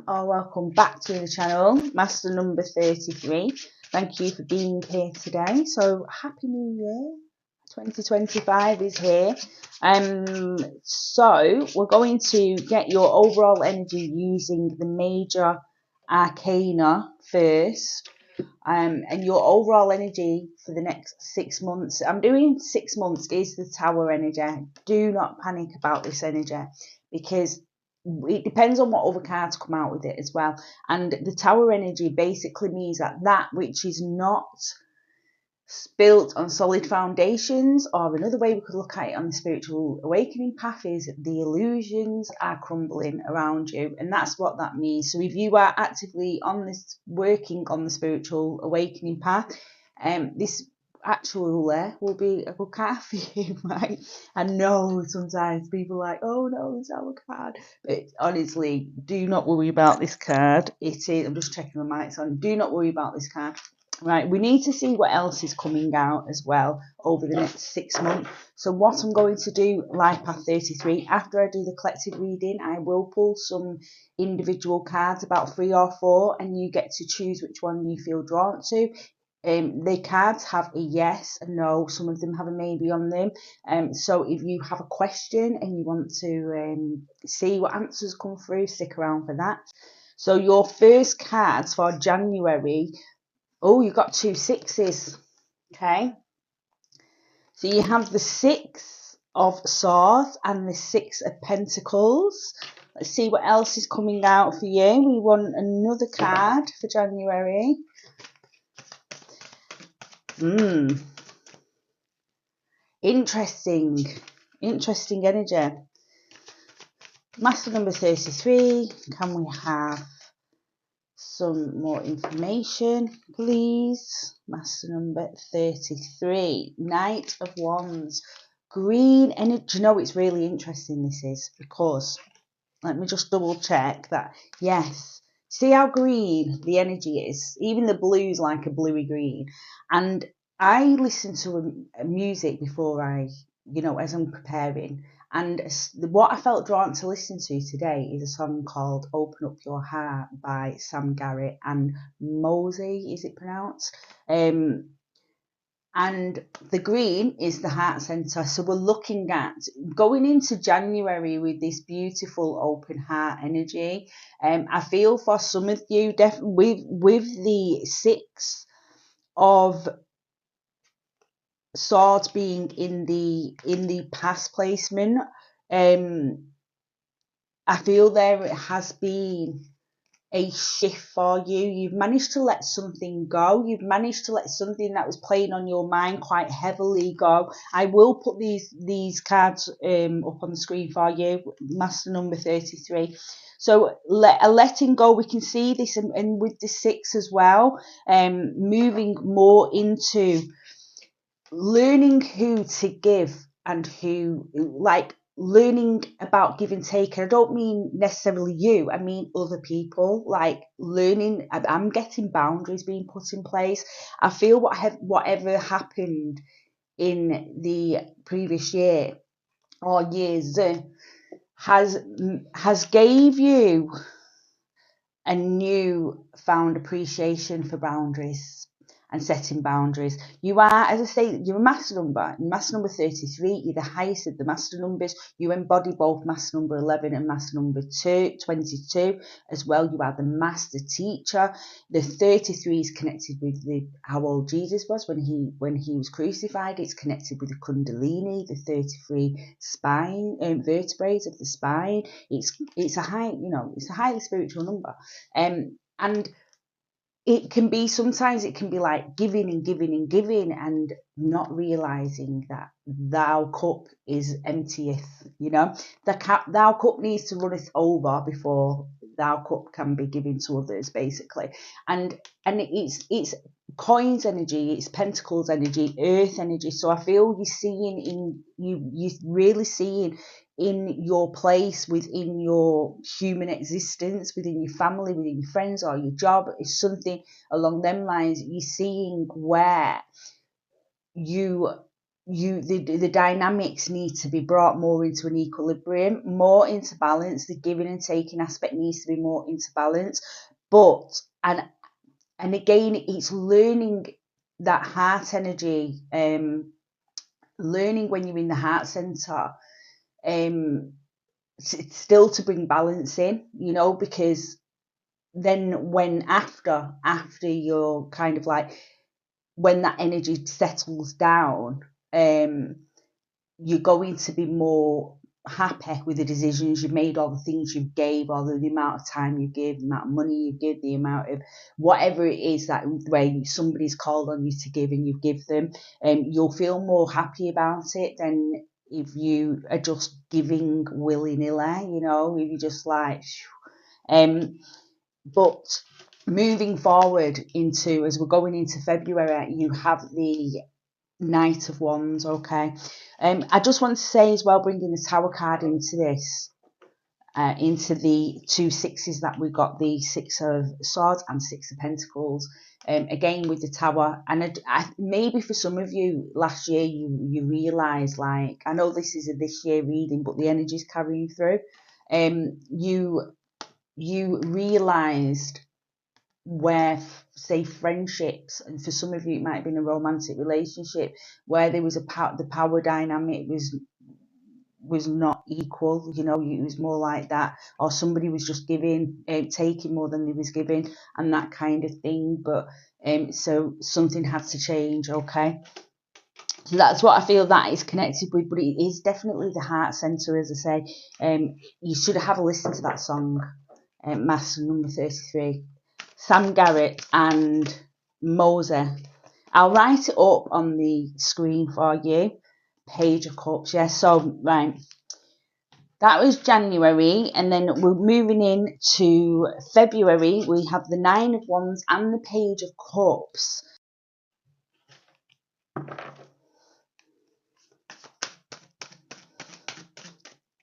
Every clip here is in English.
Welcome back to the channel, Master number 33. Thank you for being here today. So happy new year. 2025 is here. So we're going to get your overall energy using the major arcana first. And your overall energy for the next 6 months, I'm doing 6 months, is the Tower energy. Do not panic about this energy, because it depends on what other cards come out with it as well. And the Tower energy basically means that which is not built on solid foundations, or another way we could look at it on the spiritual awakening path, is the illusions are crumbling around you, and that's what that means. So if you are actively on this, working on the spiritual awakening path, this actually will be a good card for you, right? I know sometimes people are like, oh no, it's our card, but honestly, do not worry about this card. It is, I'm just checking my mics on, do not worry about this card. Right, we need to see what else is coming out as well over the next 6 months. So what I'm going to do, Life Path 33, after I do the collective reading, I will pull some individual cards, about 3 or 4, and you get to choose which one you feel drawn to. The cards have a yes, a no, some of them have a maybe on them. So if you have a question and you want to see what answers come through, stick around for that. So your first cards for January, oh, you've got 2 6s, okay? So you have the 6 of Swords and the 6 of Pentacles. Let's see what else is coming out for you. We want another card for January. Interesting energy. Master number 33, can we have some more information, please? Master number 33, Knight of Wands, green energy. You know, it's really interesting, this is, because, let me just double check that, yes, see how green the energy is? Even the blue is like a bluey green. And I listen to a music before I, as I'm preparing, and what I felt drawn to listen to today is a song called Open Up Your Heart by Sam Garrett and Mosey, is it pronounced? And the green is the heart center. So we're looking at going into January with this beautiful open heart energy. I feel for some of you, definitely with the 6 of Swords being in the past placement, I feel there has been a shift for you. You've managed to let something go. You've managed to let something that was playing on your mind quite heavily go. I will put these cards up on the screen for you. Master number 33. So letting go, we can see this, and with the 6 as well, moving more into learning who to give and who, like, learning about give and take. And I don't mean necessarily you, I mean other people, like learning. I'm getting boundaries being put in place. I feel whatever happened in the previous year or years has gave you a new found appreciation for boundaries and setting boundaries. You are, as I say, you're a master number. Master number 33, you're the highest of the master numbers. You embody both master number 11 and master number 22 as well. You are the master teacher. The 33 is connected with how old Jesus was when he was crucified. It's connected with the Kundalini, the 33 spine, vertebrae of the spine. It's a highly spiritual number. And it can be, sometimes it can be like giving and giving and giving and not realizing that thou cup is emptieth, thou cup needs to runneth over before our cup can be given to others, basically. And it's coins energy, it's pentacles energy, earth energy. So I feel you're seeing you're really seeing in your place within your human existence, within your family, within your friends, or your job, is something along them lines. You're seeing where the dynamics need to be brought more into an equilibrium, more into balance. The giving and taking aspect needs to be more into balance. But and again, it's learning that heart energy, learning when you're in the heart center, still to bring balance in, because then when after you're kind of like, when that energy settles down, you're going to be more happy with the decisions you've made, or the things you gave, or the amount of time you give, the amount of money you give, the amount of whatever it is that way somebody's called on you to give and you give them, you'll feel more happy about it than if you are just giving willy-nilly, if you're just like, but moving forward into, as we're going into February, you have the Knight of Wands, okay. I just want to say as well, bringing the Tower card into this, into the 2 sixes that we got, the Six of Swords and Six of Pentacles. Again with the Tower, and maybe for some of you last year you realised, like, I know this is a this year reading, but the energy's carrying through. You realised where, say, friendships, and for some of you it might have been a romantic relationship, where there was the power dynamic was not equal, it was more like that, or somebody was just taking more than they was giving, and that kind of thing. But so something had to change, okay. So that's what I feel that is connected with, but it is definitely the heart center, as I say. You should have a listen to that song, Master Number 33, Sam Garrett and Mose. I'll write it up on the screen for you. Page of Cups, yeah. So, right, that was January, and then we're moving in to February. We have the Nine of Wands and the Page of Cups.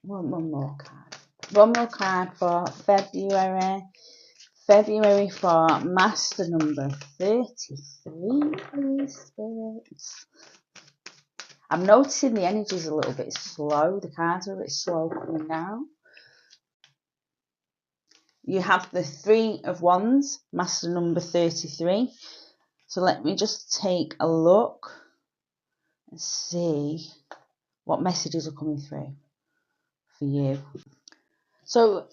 One more card. One more card for February. February for Master Number 33, please, spirits. I'm noticing the energy is a little bit slow. The cards are a bit slow coming down. You have the Three of Wands, Master Number 33. So let me just take a look and see what messages are coming through for you. So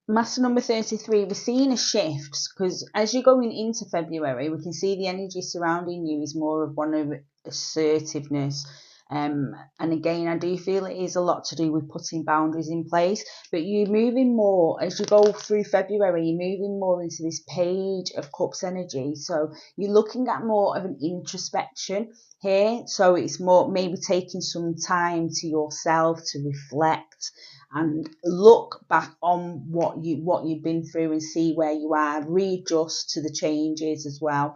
Master Number 33, we're seeing a shift, because as you're going into February, we can see the energy surrounding you is more of one of assertiveness. And again, I do feel it is a lot to do with putting boundaries in place, but you're moving more, as you go through February, you're moving more into this Page of Cups energy. So you're looking at more of an introspection here. So it's more maybe taking some time to yourself to reflect and look back on what you've been through and see where you are, readjust to the changes as well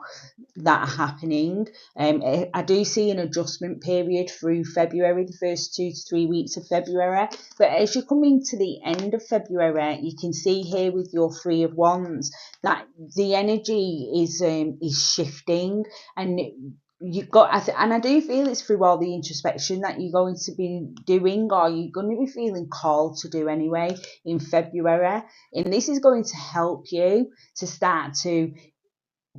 that are happening. I do see an adjustment period through February, the first 2 to 3 weeks of February, but as you're coming to the end of February, you can see here with your Three of Wands that the energy is shifting, and you've got, and I do feel it's through all the introspection that you're going to be doing, or you're going to be feeling called to do anyway in February, and this is going to help you to start to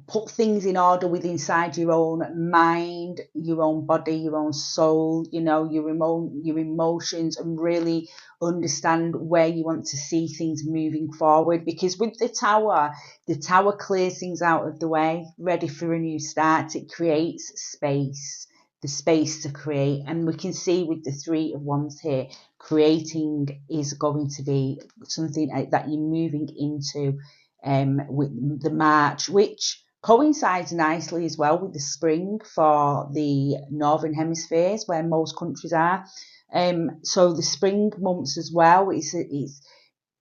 put things in order with inside your own mind, your own body, your own soul, your emotions, and really understand where you want to see things moving forward. Because with the Tower clears things out of the way, ready for a new start. It creates space, the space to create. And we can see with the Three of Wands here, creating is going to be something that you're moving into with the March, which coincides nicely as well with the spring for the northern hemispheres, where most countries are. So the spring months as well,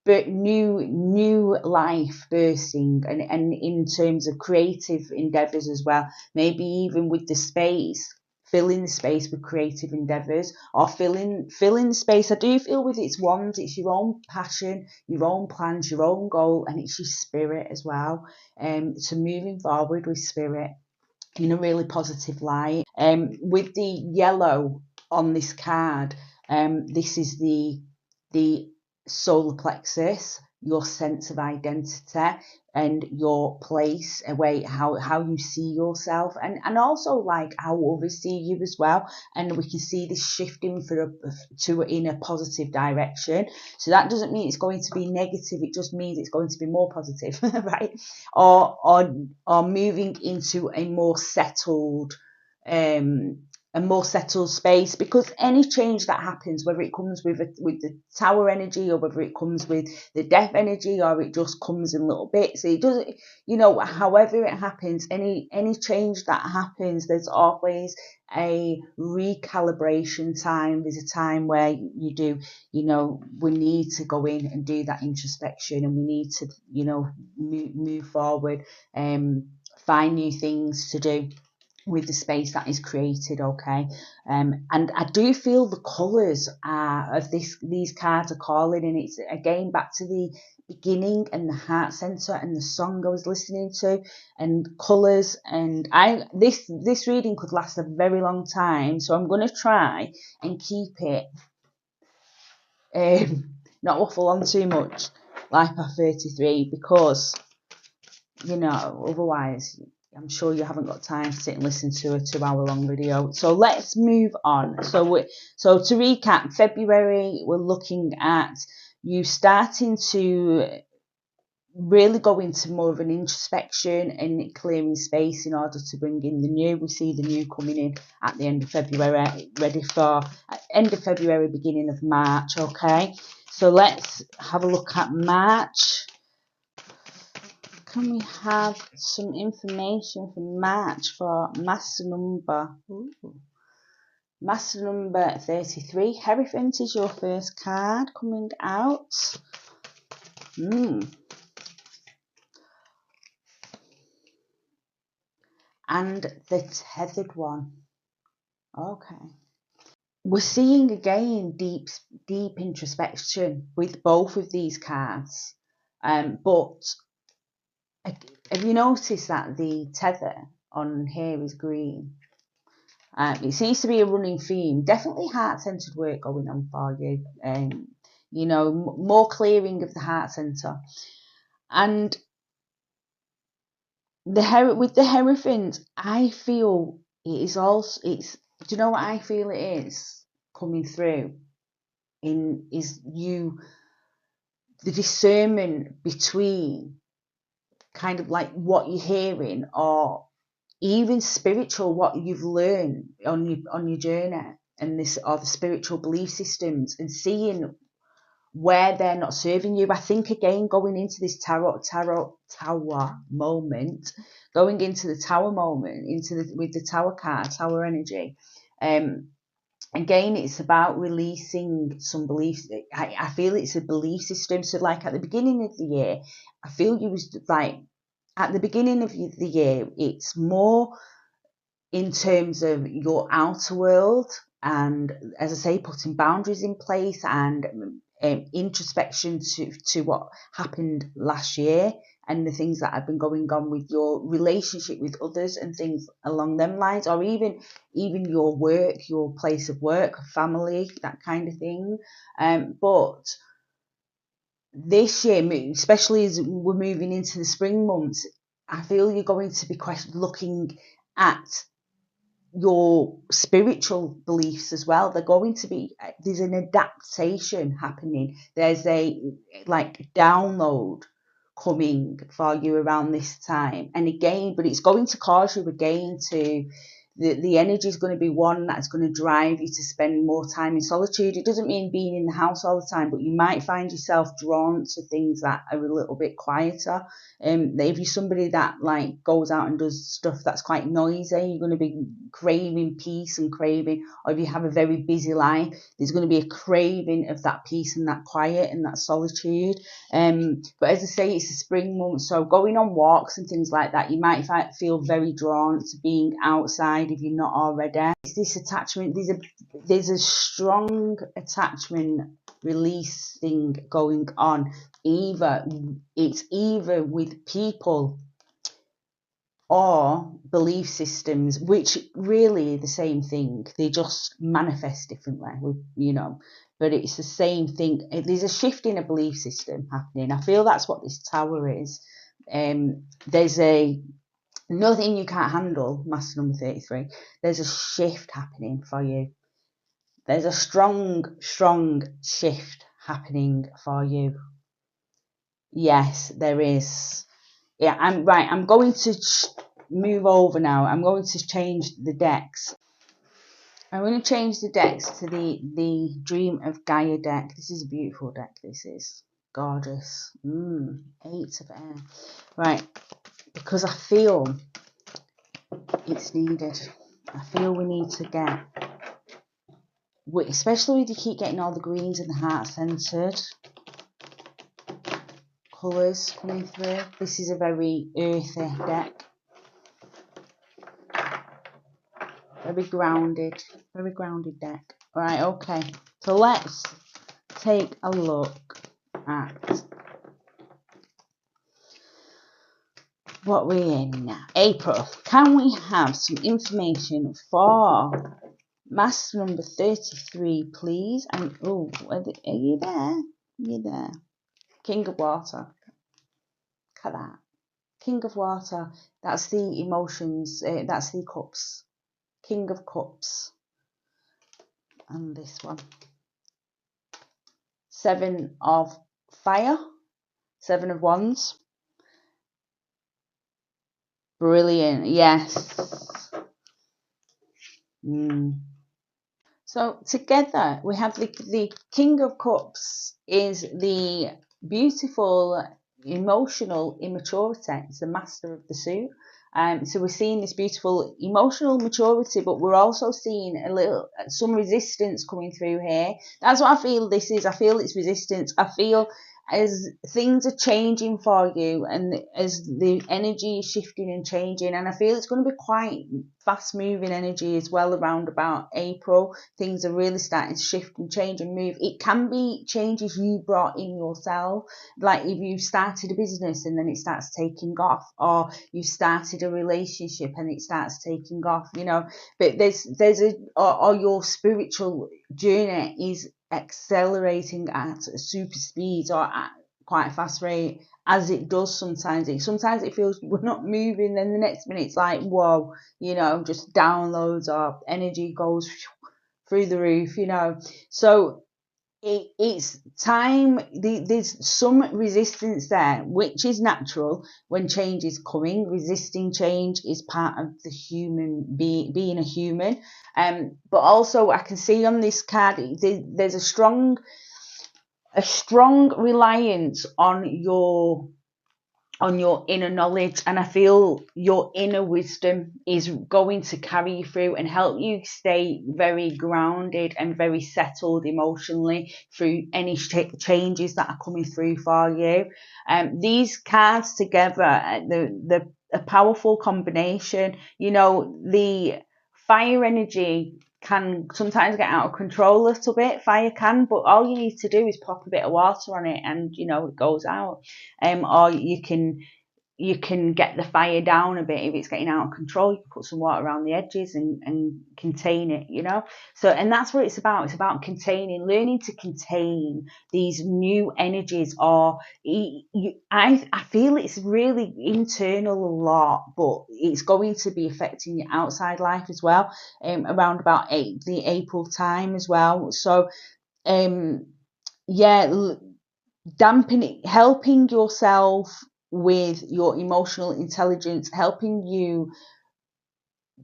but new life bursting, and in terms of creative endeavors as well, maybe even with the space, filling the space with creative endeavors, or filling the space. I do feel with its wands, it's your own passion, your own plans, your own goal, and it's your spirit as well. So moving forward with spirit in a really positive light. With the yellow on this card, this is the solar plexus, your sense of identity and your place, away how you see yourself, and also like how others see you as well. And we can see this shifting in a positive direction. So that doesn't mean it's going to be negative, it just means it's going to be more positive, right? Or moving into a more settled space, because any change that happens, whether it comes with the tower energy, or whether it comes with the death energy, or it just comes in little bits, it doesn't, however it happens, any change that happens, there's always a recalibration time. There's a time where you do, we need to go in and do that introspection, and we need to, move forward, find new things to do with the space that is created, okay? And I do feel the colours of these cards are calling, and it's again back to the beginning and the heart center and the song I was listening to, and colours. And this reading could last a very long time, so I'm going to try and keep it not waffle on too much like Path 33, because otherwise I'm sure you haven't got time to sit and listen to a 2-hour-long video. So let's move on. So to recap, February, we're looking at you starting to really go into more of an introspection and clearing space in order to bring in the new. We see the new coming in at the end of February, ready for end of February, beginning of March, okay? So let's have a look at March. Can we have some information for March for master number? Master number 33. Hierophant is your first card coming out. And the tethered one. Okay. We're seeing again deep introspection with both of these cards. But have you noticed that the tether on here is green? It seems to be a running theme. Definitely heart-centered work going on for you. More clearing of the heart center. And with the Hierophant, I feel it is also, do you know what I feel it is coming through? The discernment between kind of like what you're hearing, or even spiritual, what you've learned on your journey, and the spiritual belief systems, and seeing where they're not serving you. I think again, going into this tower moment, with the tower card, tower energy. Again, it's about releasing some beliefs. I feel it's a belief system. So like at the beginning of the year, I feel you was like, at the beginning of the year, it's more in terms of your outer world, and as I say, putting boundaries in place, and introspection to what happened last year, and the things that have been going on with your relationship with others and things along them lines, or even your work, your place of work, family, that kind of thing. But this year, especially as we're moving into the spring months, I feel you're going to be looking at your spiritual beliefs as well. There's an adaptation happening. There's a download coming for you around this time. And again, but it's going to cause you again to the energy is going to be one that's going to drive you to spend more time in solitude. It doesn't mean being in the house all the time, but you might find yourself drawn to things that are a little bit quieter. If you're somebody that like goes out and does stuff that's quite noisy, you're going to be craving peace and craving, or if you have a very busy life, there's going to be a craving of that peace and that quiet and that solitude. But as I say, it's a spring month, so going on walks and things like that, you might feel very drawn to being outside if you're not already. It's this attachment, there's a strong attachment release thing going on. It's either with people or belief systems, which really are the same thing. They just manifest differently, but it's the same thing. There's a shift in a belief system happening. I feel that's what this tower is. There's nothing you can't handle, master number 33. There's a shift happening for you. There's a strong shift happening for you. Yes, there is. Yeah, I'm going to move over now. I'm going to change the decks. I'm going to change the decks to the Dream of Gaia deck. This is a beautiful deck. This is gorgeous. 8 of air. Right, because I feel it's needed. I feel we need to get, especially if you keep getting all the greens and the heart centered colours coming through. This is a very earthy deck. Very grounded deck. Right, okay. So let's take a look at what we're in now. April. Can we have some information for master number 33, please? And oh, are you there? You're there. King of Water. Look at that. King of Water. That's the emotions. That's the cups. King of Cups. And this one. 7 of Fire. 7 of Wands. Brilliant. Yes. So together we have the King of Cups is the beautiful emotional immaturity. It's the master of the suit. So we're seeing this beautiful emotional maturity, but we're also seeing some resistance coming through here. That's what I feel this is. I feel it's resistance. I feel as things are changing for you and as the energy is shifting and changing, and I feel it's going to be quite fast moving energy as well around about April. Things are really starting to shift and change and move. It can be changes you brought in yourself, like if you started a business and then it starts taking off, or you started a relationship and it starts taking off, but or your spiritual journey is accelerating at a super speed or at quite a fast rate, as it does sometimes. Sometimes it feels we're not moving, then the next minute it's like, whoa, just downloads or energy goes through the roof, So it's time. There's some resistance there, which is natural when change is coming. Resisting change is part of the human being a human. But also I can see on this card there's a strong reliance on your inner knowledge, and I feel your inner wisdom is going to carry you through and help you stay very grounded and very settled emotionally through any changes that are coming through for you. These cards together, a powerful combination. The fire energy can sometimes get out of control a little bit. Fire can, but all you need to do is pop a bit of water on it and it goes out. Or you can get the fire down a bit if it's getting out of control. You can put some water around the edges and contain it, So, and that's what it's about. It's about learning to contain these new energies. Or I feel it's really internal a lot, but it's going to be affecting your outside life as well. Around about the April time as well. So, helping yourself with your emotional intelligence, helping you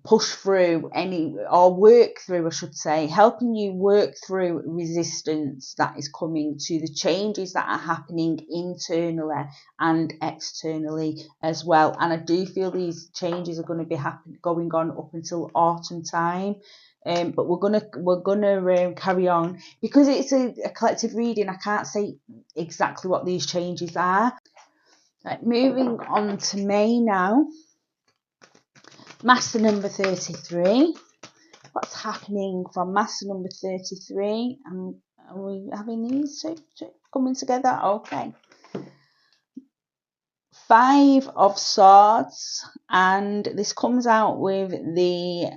push through any, or work through, I should say, helping you work through resistance that is coming to the changes that are happening internally and externally as well. And I do feel these changes are going to be going on up until autumn time. But we're gonna carry on because it's a collective reading. I can't say exactly what these changes are. Right, moving on to May now. Master number 33. What's happening from Master number 33? Are we having these two coming together? Okay. 5 of Swords, and this comes out with the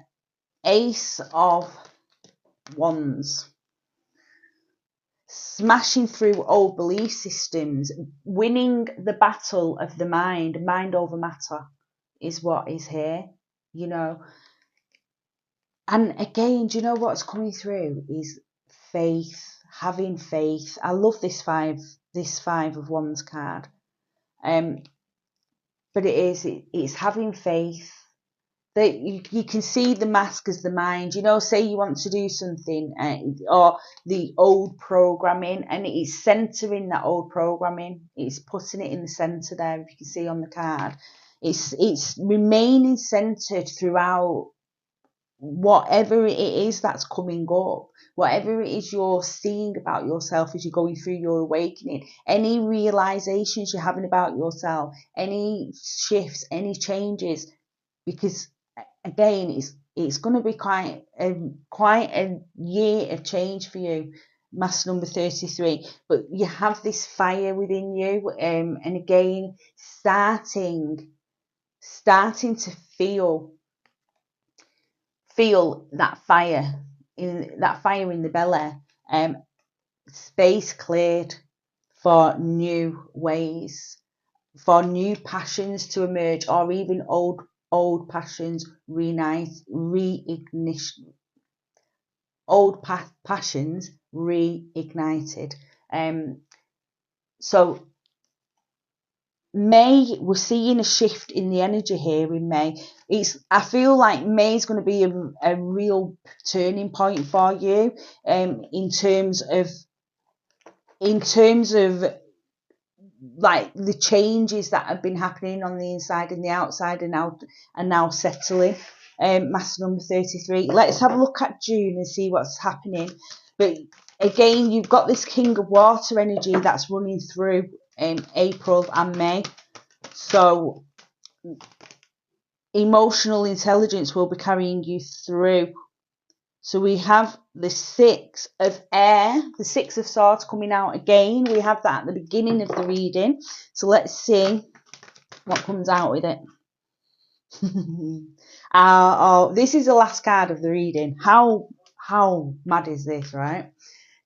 Ace of Wands. Smashing through old belief systems, winning the battle of the mind over matter is what is here, you know. And again, do you know what's coming through is faith, having faith. I love this five of Wands card. But it's having faith. That you can see the mask as the mind. You know, say you want to do something, or the old programming, and it's centering that old programming. It's putting it in the center there. If you can see on the card, it's remaining centered throughout whatever it is that's coming up, whatever it is you're seeing about yourself as you're going through your awakening, any realizations you're having about yourself, any shifts, any changes, because again, it's going to be quite a year of change for you, Master number 33. But you have this fire within you, and again, starting to feel that fire in the belly. Space cleared for new ways, for new passions to emerge, or even old passions reignition, passions reignited. So May, we're seeing a shift in the energy here in May. I feel like May is going to be a real turning point for you, in terms of like the changes that have been happening on the inside and the outside are now settling. Master number 33. Let's have a look at June and see what's happening. But again, you've got this King of Water energy that's running through April and May. So emotional intelligence will be carrying you through. So we have the 6 of Air, the 6 of Swords coming out again. We have that at the beginning of the reading. So let's see what comes out with it. This is the last card of the reading. How mad is this, right?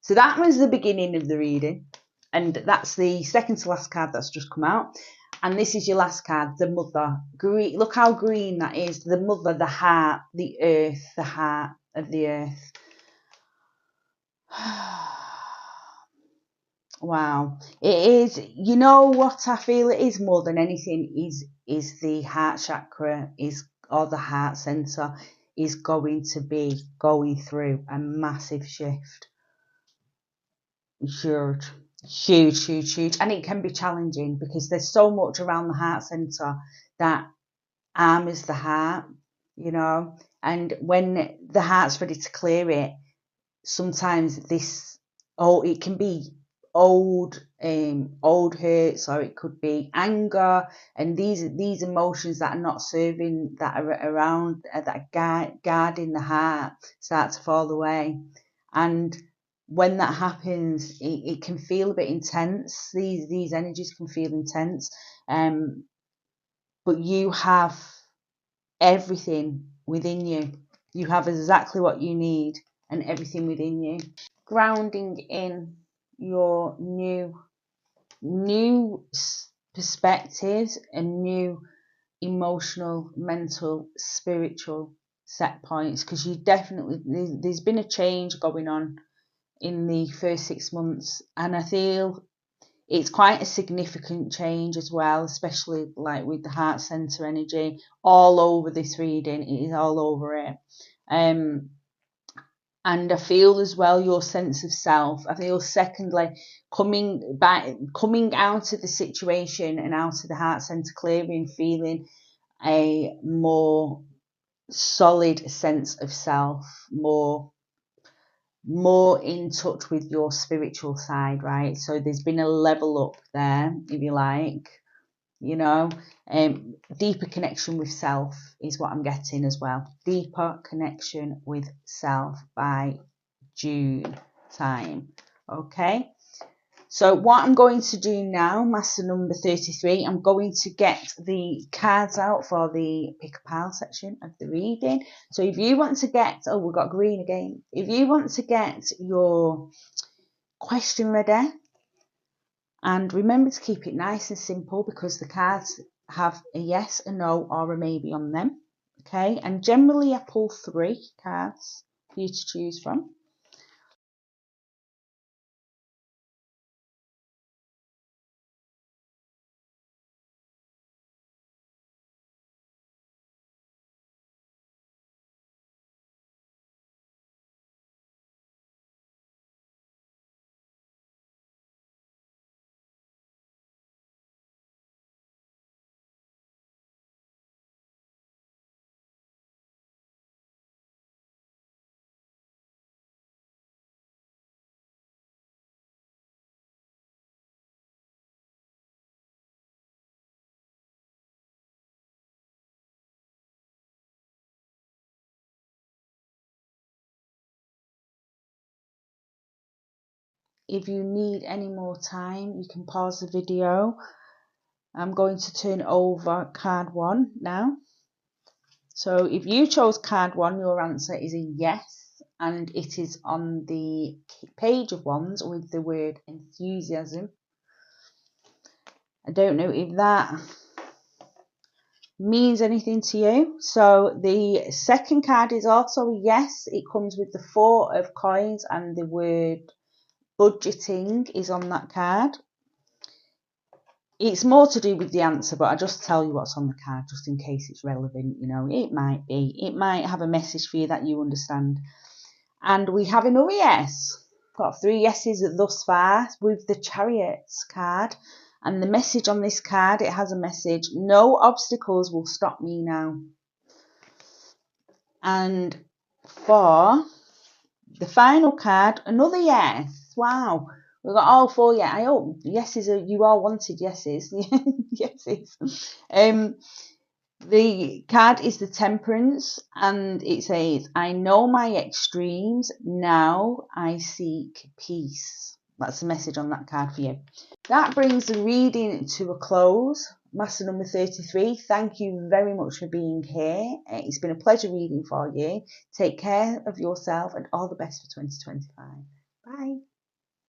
So that was the beginning of the reading, and that's the second to last card that's just come out. And this is your last card, the Mother. Green. Look how green that is. The Mother, the heart, the earth, the heart of the earth. Wow. It is, you know what I feel it is more than anything is the heart chakra, or the heart center is going to be going through a massive shift. Huge. And it can be challenging because there's so much around the heart center that armors the heart, you know, and when the heart's ready to clear it, sometimes it can be old hurts, or it could be anger, and these emotions that are not serving, that are around, that are guarding the heart, start to fall away. And when that happens, it can feel a bit intense. These energies can feel intense, but you have everything within you. You have exactly what you need and everything within you. Grounding in your new perspectives and new emotional, mental, spiritual set points, because there's been a change going on in the first 6 months, and I feel It's quite a significant change as well, especially like with the heart center energy all over this reading. It is all over it. And I feel as well your sense of self. I feel secondly coming out of the situation and out of the heart center clearing, feeling a more solid sense of self, more in touch with your spiritual side, right? So there's been a level up there, if you like, deeper connection with self is what I'm getting as well. Deeper connection with self by June time. Okay. So what I'm going to do now, master number 33, I'm going to get the cards out for the pick a pile section of the reading. So if you want to get, oh, we've got green again. If you want to get your question ready, and remember to keep it nice and simple because the cards have a yes, a no, or a maybe on them. Okay, and generally I pull 3 cards for you to choose from. If you need any more time, you can pause the video. I'm going to turn over card 1 now. So if you chose card 1, your answer is a yes, and it is on the page of wands with the word enthusiasm. I don't know if that means anything to you. So the second card is also a yes. It comes with the 4 of coins and the word budgeting is on that card. It's more to do with the answer, but I just tell you what's on the card just in case it's relevant. It might be. It might have a message for you that you understand. And we have another yes. Got 3 yeses thus far with the Chariots card. And the message on this card, it has a message: no obstacles will stop me now. And for the final card, another yes. Wow. We've got all 4 yes. I hope yeses you all wanted yeses. Yeses. The card is the Temperance, and it says, I know my extremes, now I seek peace. That's the message on that card for you. That brings the reading to a close. Master number 33, thank you very much for being here. It's been a pleasure reading for you. Take care of yourself and all the best for 2025. Bye.